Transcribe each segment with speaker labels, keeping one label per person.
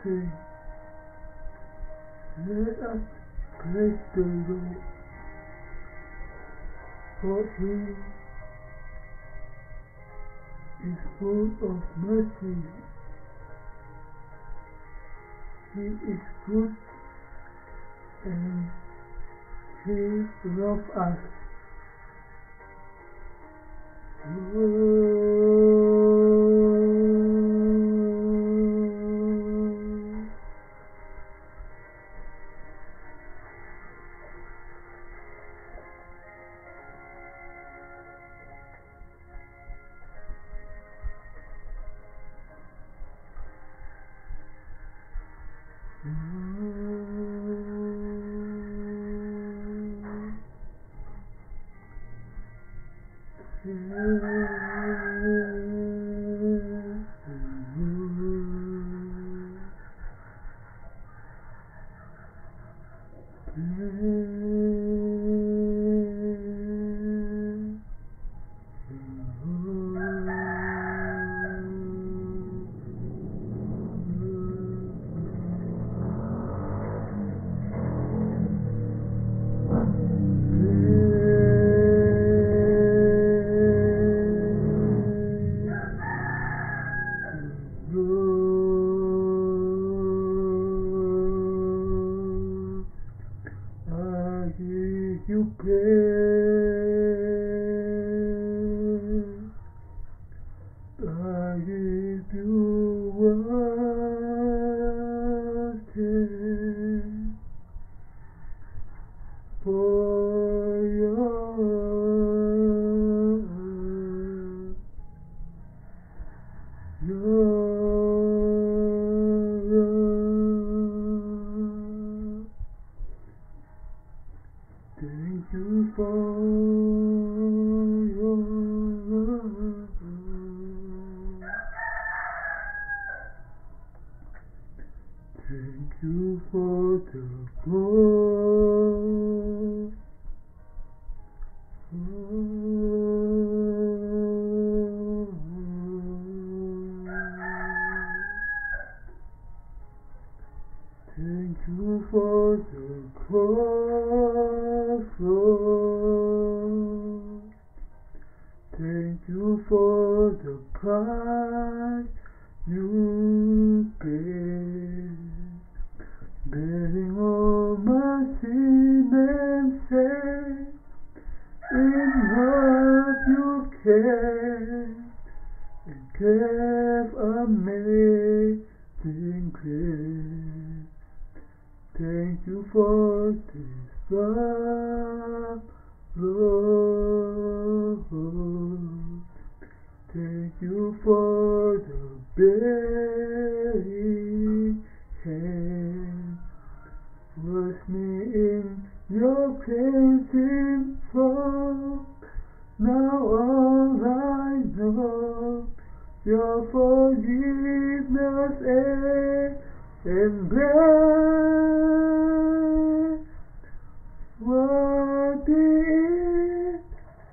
Speaker 1: sing. Let us praise the Lord, for He is full of mercy. He is good and He loves us. You praise, I give you worship for your thank you for your love. Thank you for the growth. Thank you for the cross, Lord. Thank you for the price you paid, bearing all my sin and shame. In love you came and gave amazing grace. Thank you for this love, Lord. Thank you for the bearing hand. Wash me in your cleansing flow. Now all I know, your forgiveness and grace. Worthy is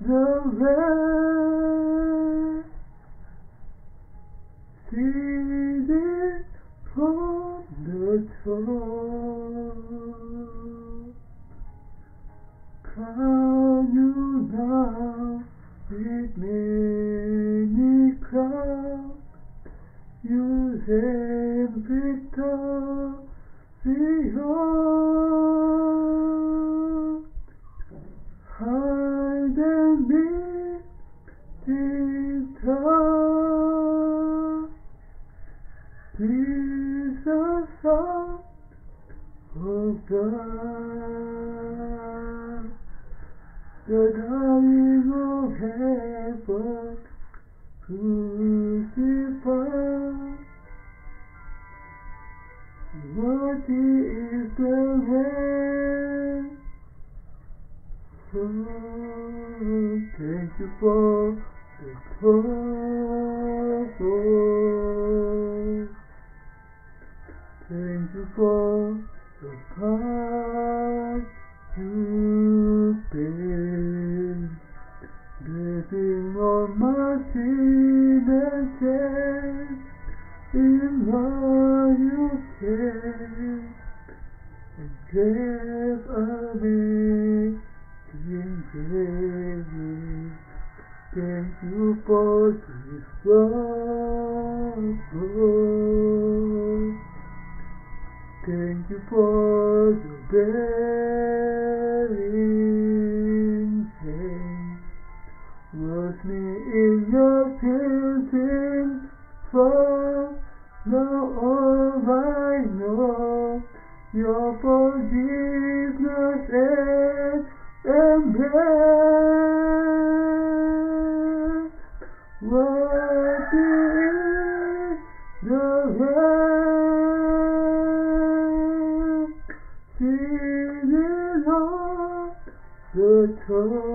Speaker 1: the Lamb, seated on the throne. Crown you now with many crowns. You reign victorious. Hide and meet this time. Jesus, Son of God, the dying of heaven, crucified. Worthy is the Lamb. Oh, thank you for the cross. Thank you for the price you paid, bearing all my sin and shame. In love you came. gave amazing grace. Thank you for this love. Thank you for the bearing pain. Was me in your piercing fire. Now all I know, your forgiveness and embrace. What is the Lamb seated on the throne?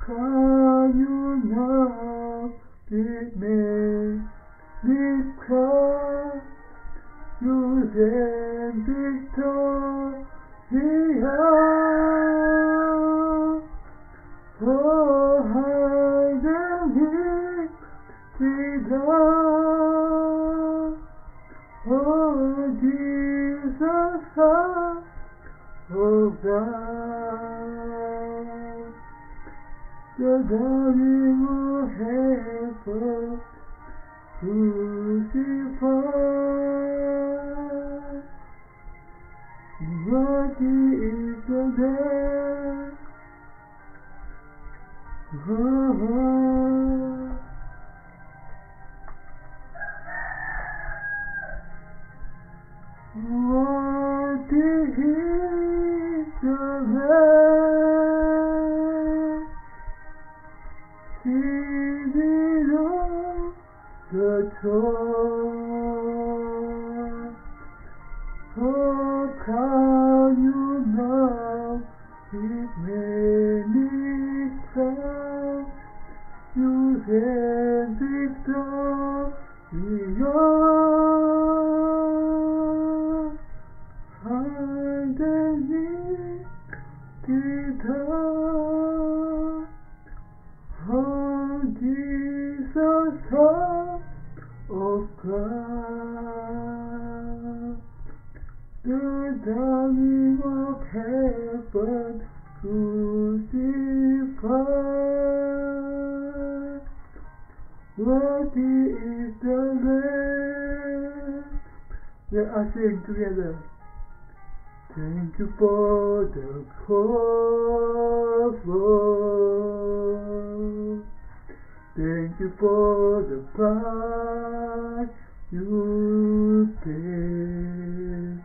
Speaker 1: Can you now it made me cry? You then victorious. Oh, hide and lifted up. Oh, Jesus, Son of God. The darling of heaven crucified. Worthy is the Lamb. Worthy is the Lamb. Seated on the throne. Oh, can you now it many cry? You have victorious. Hide and lifted up. Oh, Jesus, Son of God. The darling of heaven crucified. Worthy is the Lamb. Let us sing together. Thank you for the cross, Lord. Thank you for the price you paid,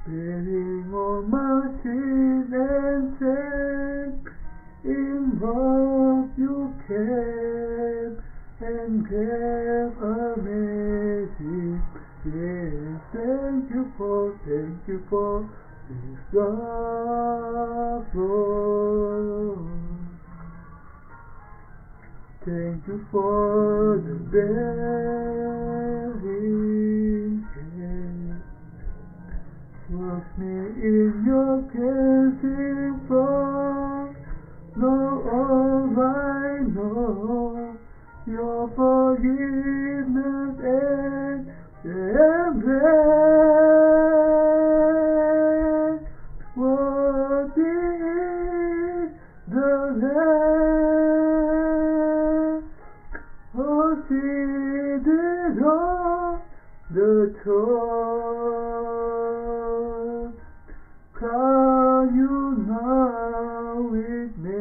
Speaker 1: bearing all my sin and shame. In love you came and gave amazing grace. Thank you for this love, Lord. Thank you for the bearing pain. Wash me in your cleansing flow. Now all I know, your forgiveness and embrace. What is the Lamb? Oh, seated on the throne. Can you now with me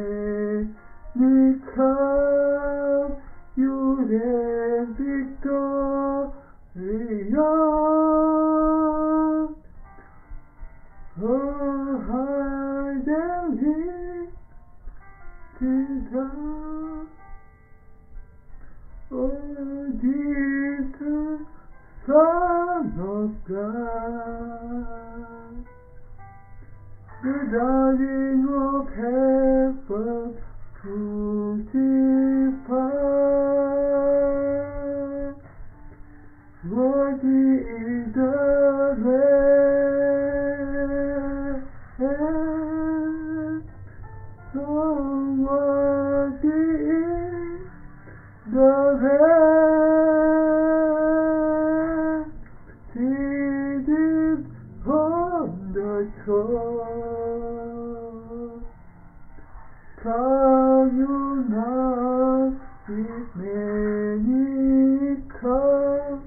Speaker 1: come? You then victorious. Oh, hide and lifted up. Oh, Jesus, Son of God. The darling of heaven crucified. Worthy is the Lamb. So worthy is the Lamb. Seated the cross. Communal with many cups,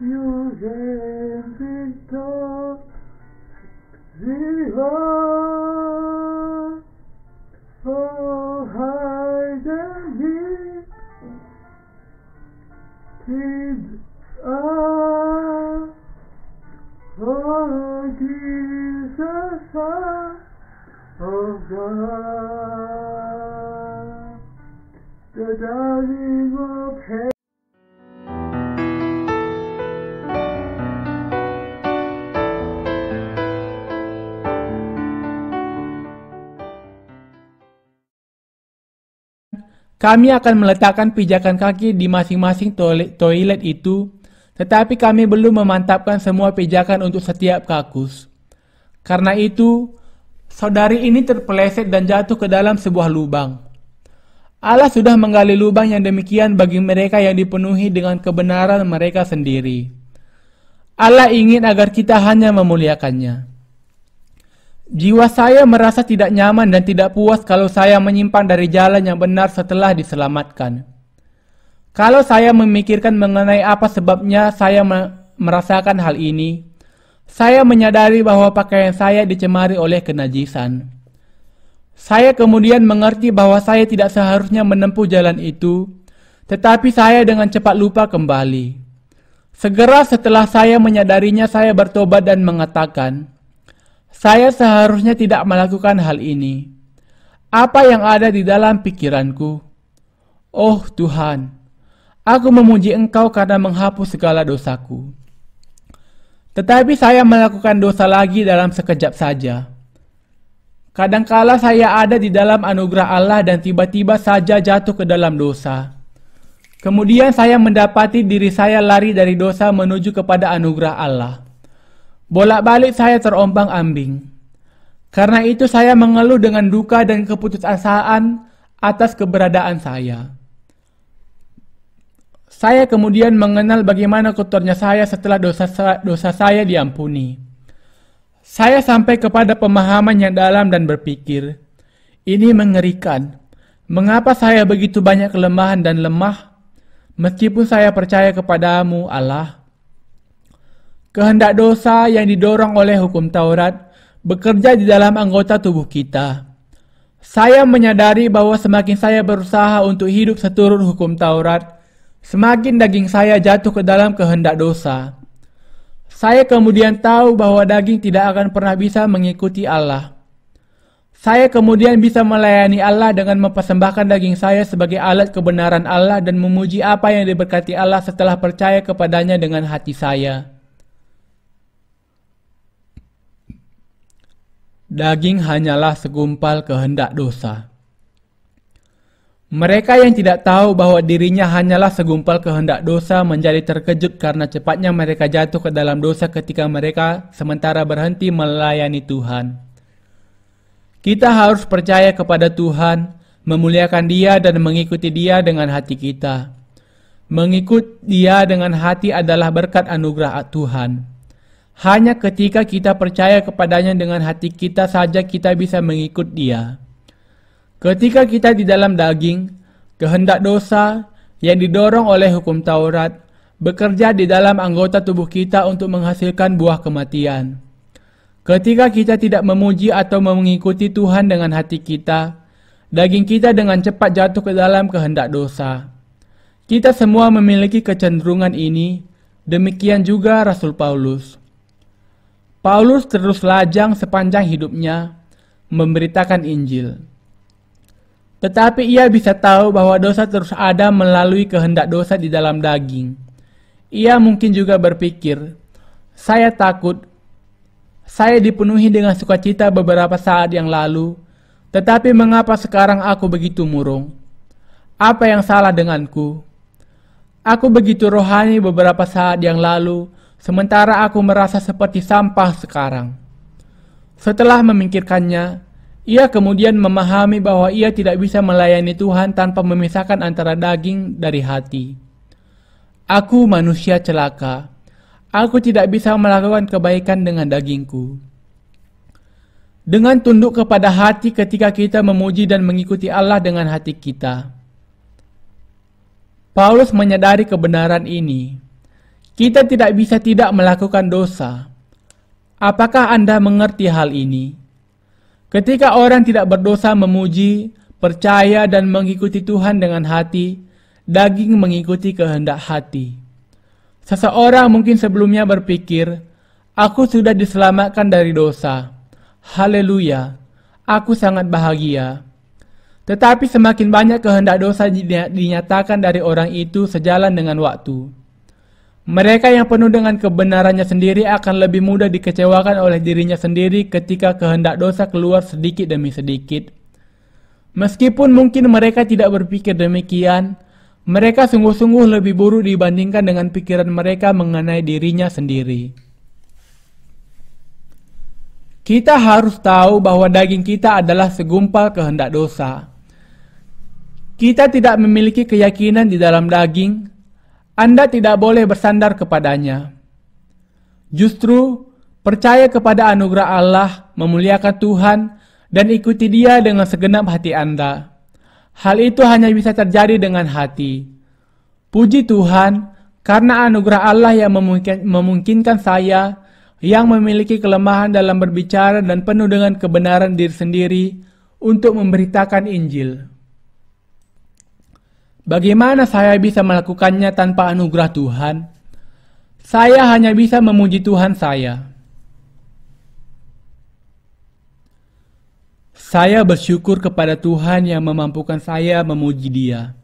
Speaker 1: you reign victorious. Oh, hide and kids are, oh, Jesus, Son of God, the darling of heaven.
Speaker 2: Kami akan meletakkan pijakan kaki di masing-masing toilet itu, tetapi kami belum memantapkan semua pijakan untuk setiap kakus. Karena itu, saudari ini terpeleset dan jatuh ke dalam sebuah lubang. Allah sudah menggali lubang yang demikian bagi mereka yang dipenuhi dengan kebenaran mereka sendiri. Allah ingin agar kita hanya memuliakannya. Jiwa saya merasa tidak nyaman dan tidak puas kalau saya menyimpang dari jalan yang benar setelah diselamatkan. Kalau saya memikirkan mengenai apa sebabnya saya merasakan hal ini, saya menyadari bahwa pakaian saya dicemari oleh kenajisan. Saya kemudian mengerti bahwa saya tidak seharusnya menempuh jalan itu, tetapi saya dengan cepat lupa kembali. Segera setelah saya menyadarinya, saya bertobat dan mengatakan, saya seharusnya tidak melakukan hal ini. Apa yang ada di dalam pikiranku? Oh Tuhan, aku memuji Engkau karena menghapus segala dosaku. Tetapi saya melakukan dosa lagi dalam sekejap saja. Kadangkala saya ada di dalam anugerah Allah dan tiba-tiba saja jatuh ke dalam dosa. Kemudian saya mendapati diri saya lari dari dosa menuju kepada anugerah Allah. Bolak-balik saya terombang-ambing. Karena itu saya mengeluh dengan duka dan keputusasaan atas keberadaan saya. Saya kemudian mengenal bagaimana kotornya saya setelah dosa saya diampuni. Saya sampai kepada pemahaman yang dalam dan berpikir, ini mengerikan. Mengapa saya begitu banyak kelemahan dan lemah, meskipun saya percaya kepadamu, Allah? Kehendak dosa yang didorong oleh hukum Taurat bekerja di dalam anggota tubuh kita. Saya menyadari bahwa semakin saya berusaha untuk hidup seturut hukum Taurat, semakin daging saya jatuh ke dalam kehendak dosa. Saya kemudian tahu bahwa daging tidak akan pernah bisa mengikuti Allah. Saya kemudian bisa melayani Allah dengan mempersembahkan daging saya sebagai alat kebenaran Allah dan memuji apa yang diberkati Allah setelah percaya kepadanya dengan hati saya. Daging hanyalah segumpal kehendak dosa. Mereka yang tidak tahu bahwa dirinya hanyalah segumpal kehendak dosa menjadi terkejut karena cepatnya mereka jatuh ke dalam dosa ketika mereka sementara berhenti melayani Tuhan. Kita harus percaya kepada Tuhan, memuliakan Dia dan mengikuti Dia dengan hati kita. Mengikut Dia dengan hati adalah berkat anugerah Tuhan. Hanya ketika kita percaya kepadanya dengan hati kita saja kita bisa mengikut Dia. Ketika kita di dalam daging, kehendak dosa yang didorong oleh hukum Taurat bekerja di dalam anggota tubuh kita untuk menghasilkan buah kematian. Ketika kita tidak memuji atau mengikuti Tuhan dengan hati kita, daging kita dengan cepat jatuh ke dalam kehendak dosa. Kita semua memiliki kecenderungan ini, demikian juga Rasul Paulus. Paulus terus lajang sepanjang hidupnya memberitakan Injil. Tetapi ia bisa tahu bahwa dosa terus ada melalui kehendak dosa di dalam daging. Ia mungkin juga berpikir, saya takut, saya dipenuhi dengan sukacita beberapa saat yang lalu, tetapi mengapa sekarang aku begitu murung? Apa yang salah denganku? Aku begitu rohani beberapa saat yang lalu, sementara aku merasa seperti sampah sekarang. Setelah memikirkannya, ia kemudian memahami bahwa ia tidak bisa melayani Tuhan tanpa memisahkan antara daging dari hati. Aku manusia celaka. Aku tidak bisa melakukan kebaikan dengan dagingku. Dengan tunduk kepada hati ketika kita memuji dan mengikuti Allah dengan hati kita. Paulus menyadari kebenaran ini. Kita tidak bisa tidak melakukan dosa. Apakah Anda mengerti hal ini? Ketika orang tidak berdosa memuji, percaya dan mengikuti Tuhan dengan hati, daging mengikuti kehendak hati. Seseorang mungkin sebelumnya berpikir, aku sudah diselamatkan dari dosa. Haleluya, aku sangat bahagia. Tetapi semakin banyak kehendak dosa dinyatakan dari orang itu sejalan dengan waktu. Mereka yang penuh dengan kebenarannya sendiri akan lebih mudah dikecewakan oleh dirinya sendiri ketika kehendak dosa keluar sedikit demi sedikit. Meskipun mungkin mereka tidak berpikir demikian, mereka sungguh-sungguh lebih buruk dibandingkan dengan pikiran mereka mengenai dirinya sendiri. Kita harus tahu bahwa daging kita adalah segumpal kehendak dosa. Kita tidak memiliki keyakinan di dalam daging. Anda tidak boleh bersandar kepadanya. Justru, percaya kepada anugerah Allah, memuliakan Tuhan, dan ikuti Dia dengan segenap hati Anda. Hal itu hanya bisa terjadi dengan hati. Puji Tuhan, karena anugerah Allah yang memungkinkan saya, yang memiliki kelemahan dalam berbicara dan penuh dengan kebenaran diri sendiri, untuk memberitakan Injil. Bagaimana saya bisa melakukannya tanpa anugerah Tuhan? Saya hanya bisa memuji Tuhan saya. Saya bersyukur kepada Tuhan yang memampukan saya memuji Dia.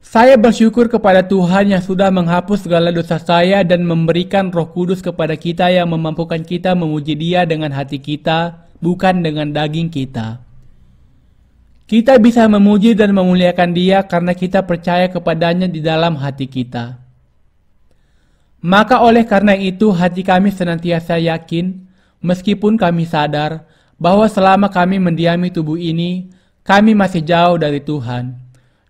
Speaker 2: Saya bersyukur kepada Tuhan yang sudah menghapus segala dosa saya dan memberikan Roh Kudus kepada kita yang memampukan kita memuji Dia dengan hati kita, bukan dengan daging kita. Kita bisa memuji dan memuliakan Dia karena kita percaya kepadanya di dalam hati kita. Maka oleh karena itu hati kami senantiasa yakin, meskipun kami sadar bahwa selama kami mendiami tubuh ini, kami masih jauh dari Tuhan.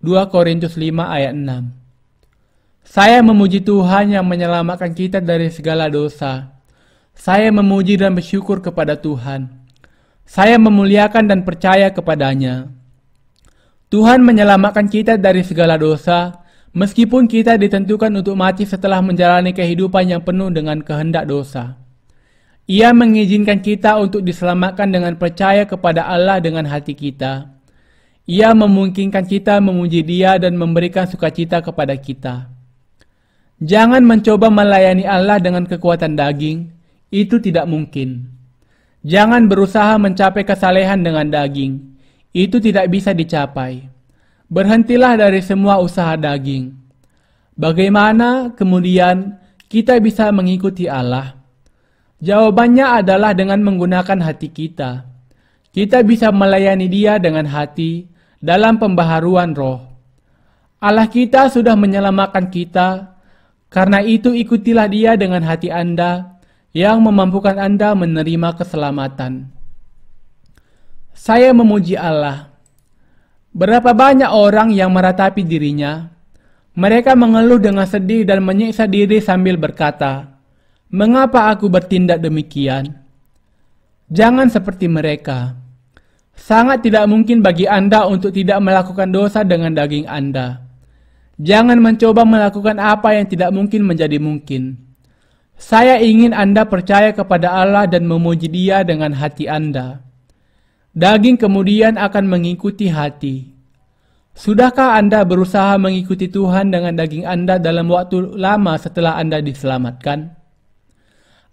Speaker 2: 2 Korintus 5 ayat 6. Saya memuji Tuhan yang menyelamatkan kita dari segala dosa. Saya memuji dan bersyukur kepada Tuhan. Saya memuliakan dan percaya kepadanya. Tuhan menyelamatkan kita dari segala dosa, meskipun kita ditentukan untuk mati setelah menjalani kehidupan yang penuh dengan kehendak dosa. Ia mengizinkan kita untuk diselamatkan dengan percaya kepada Allah dengan hati kita. Ia memungkinkan kita memuji Dia dan memberikan sukacita kepada kita. Jangan mencoba melayani Allah dengan kekuatan daging, itu tidak mungkin. Jangan berusaha mencapai kesalehan dengan daging, itu tidak bisa dicapai. Berhentilah dari semua usaha daging. Bagaimana kemudian kita bisa mengikuti Allah? Jawabannya adalah dengan menggunakan hati kita. Kita bisa melayani Dia dengan hati dalam pembaharuan roh. Allah kita sudah menyelamatkan kita, karena itu ikutilah Dia dengan hati Anda yang memampukan Anda menerima keselamatan. Saya memuji Allah. Berapa banyak orang yang meratapi dirinya? Mereka mengeluh dengan sedih dan menyiksa diri sambil berkata, "Mengapa aku bertindak demikian?" Jangan seperti mereka. Sangat tidak mungkin bagi Anda untuk tidak melakukan dosa dengan daging Anda. Jangan mencoba melakukan apa yang tidak mungkin menjadi mungkin. Saya ingin Anda percaya kepada Allah dan memuji Dia dengan hati Anda. Daging kemudian akan mengikuti hati. Sudahkah Anda berusaha mengikuti Tuhan dengan daging Anda dalam waktu lama setelah Anda diselamatkan?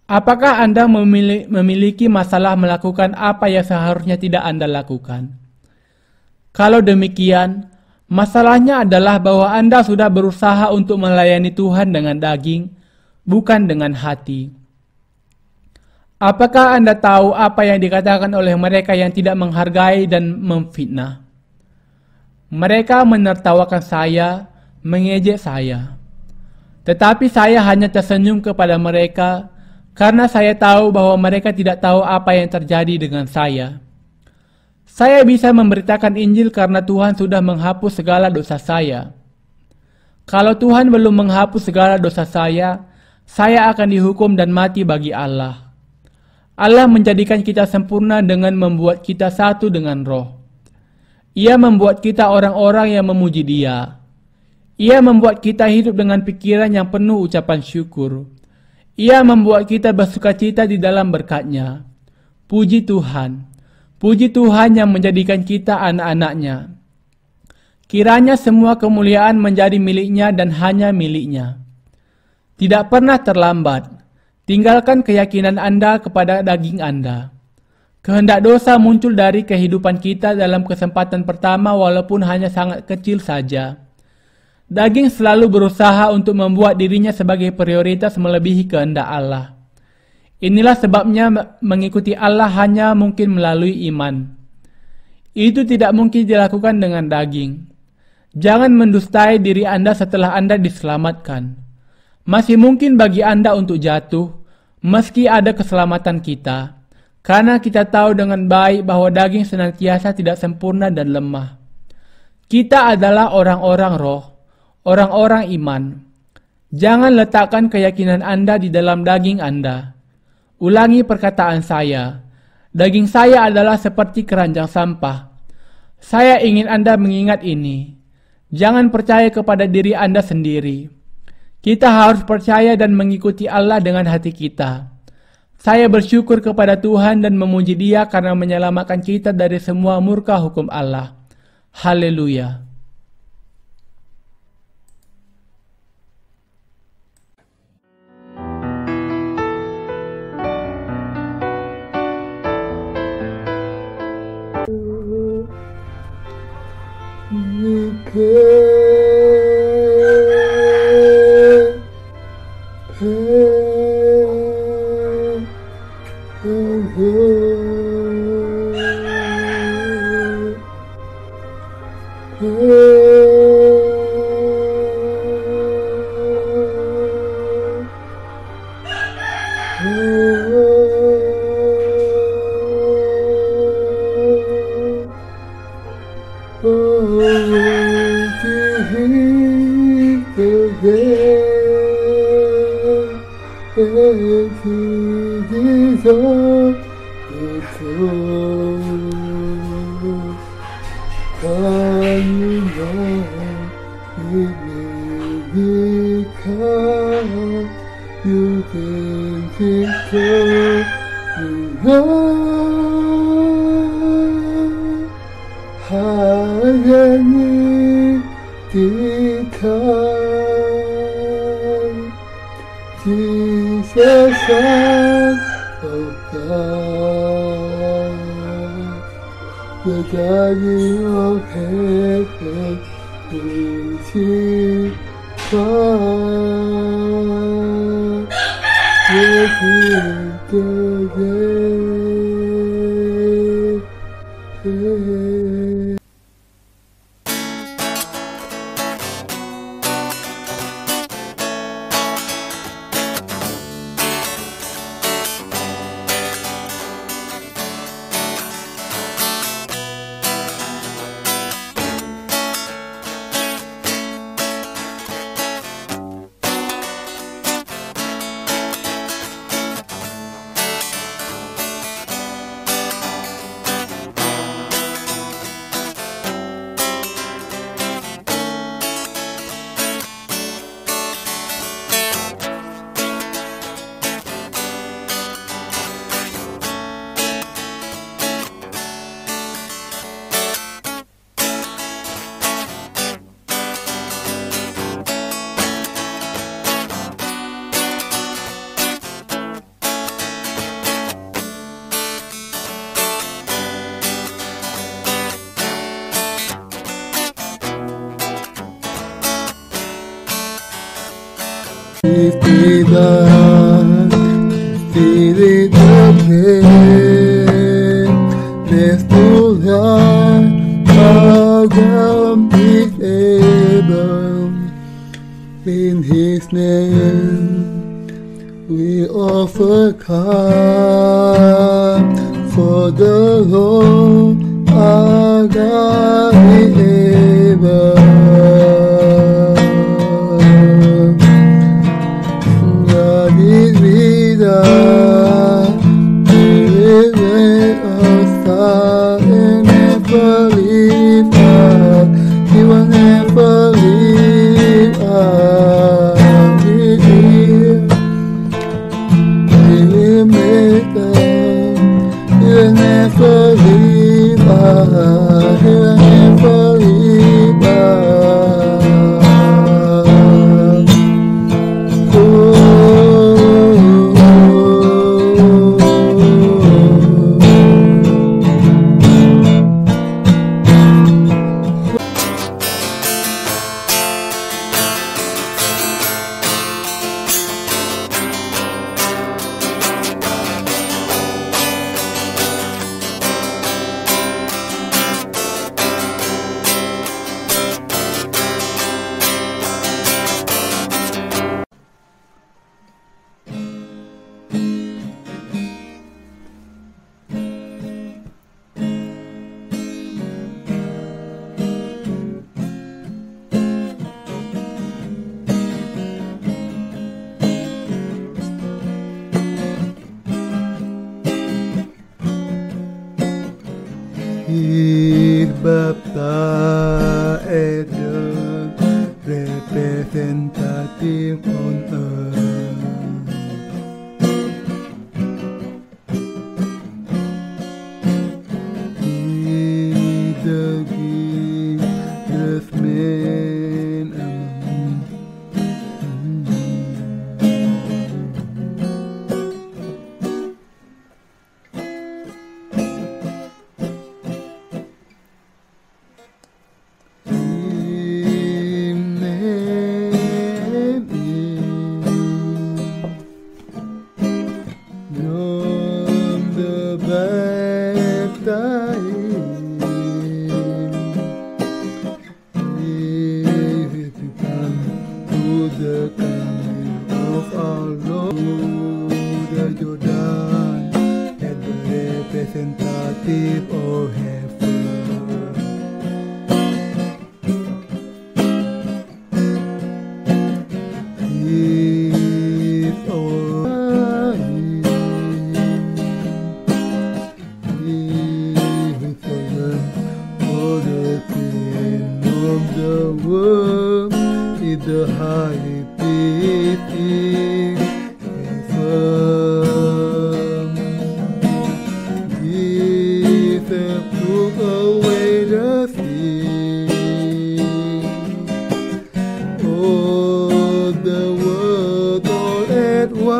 Speaker 2: Apakah Anda memiliki masalah melakukan apa yang seharusnya tidak Anda lakukan? Kalau demikian, masalahnya adalah bahwa Anda sudah berusaha untuk melayani Tuhan dengan daging, bukan dengan hati. Apakah Anda tahu apa yang dikatakan oleh mereka yang tidak menghargai dan memfitnah? Mereka menertawakan saya, mengejek saya. Tetapi saya hanya tersenyum kepada mereka, karena saya tahu bahwa mereka tidak tahu apa yang terjadi dengan saya. Saya bisa memberitakan Injil karena Tuhan sudah menghapus segala dosa saya. Kalau Tuhan belum menghapus segala dosa saya, saya akan dihukum dan mati bagi Allah. Allah menjadikan kita sempurna dengan membuat kita satu dengan Roh. Ia membuat kita orang-orang yang memuji Dia. Ia membuat kita hidup dengan pikiran yang penuh ucapan syukur. Ia membuat kita bersukacita di dalam berkat-Nya. Puji Tuhan. Puji Tuhan yang menjadikan kita anak-anak-Nya. Kiranya semua kemuliaan menjadi milik-Nya dan hanya milik-Nya. Tidak pernah terlambat. Tinggalkan keyakinan Anda kepada daging Anda. Kehendak dosa muncul dari kehidupan kita dalam kesempatan pertama walaupun hanya sangat kecil saja. Daging selalu berusaha untuk membuat dirinya sebagai prioritas melebihi kehendak Allah. Inilah sebabnya mengikuti Allah hanya mungkin melalui iman. Itu tidak mungkin dilakukan dengan daging. Jangan mendustai diri Anda setelah Anda diselamatkan. Masih mungkin bagi Anda untuk jatuh, meski ada keselamatan kita, karena kita tahu dengan baik bahwa daging senantiasa tidak sempurna dan lemah. Kita adalah orang-orang roh, orang-orang iman. Jangan letakkan keyakinan Anda di dalam daging Anda. Ulangi perkataan saya, daging saya adalah seperti keranjang sampah. Saya ingin Anda mengingat ini. Jangan percaya kepada diri Anda sendiri. Kita harus percaya dan mengikuti Allah dengan hati kita. Saya bersyukur kepada Tuhan dan memuji Dia karena menyelamatkan kita dari semua murka hukum Allah. Haleluya.
Speaker 1: Spirit of faith, let's pull out our ground is able. In His name, we offer come, for the Lord our God is able. He'll never leave us. He'll never leave us. Bapa est le représentatif on earth. He the greatest man among the coming of our Lord, the Jordan, and the representative of heaven. If all for the King of the world is the high beating heaven. Jesus took away the sin. Oh, the world all at once.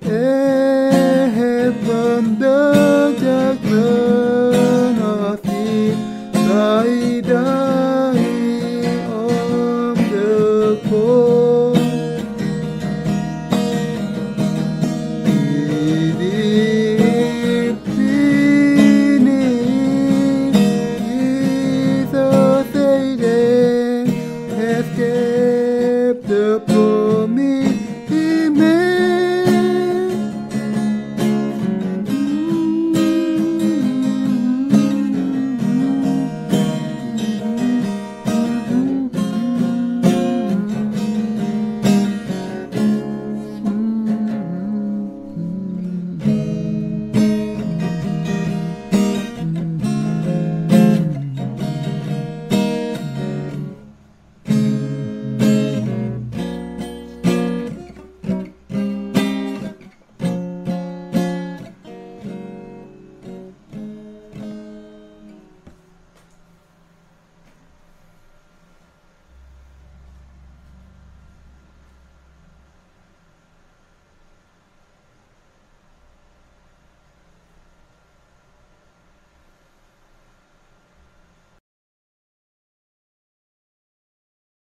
Speaker 1: Heaven, the judgment of sin, died on the cross. It is finished. Jesus said, escape the promise He made.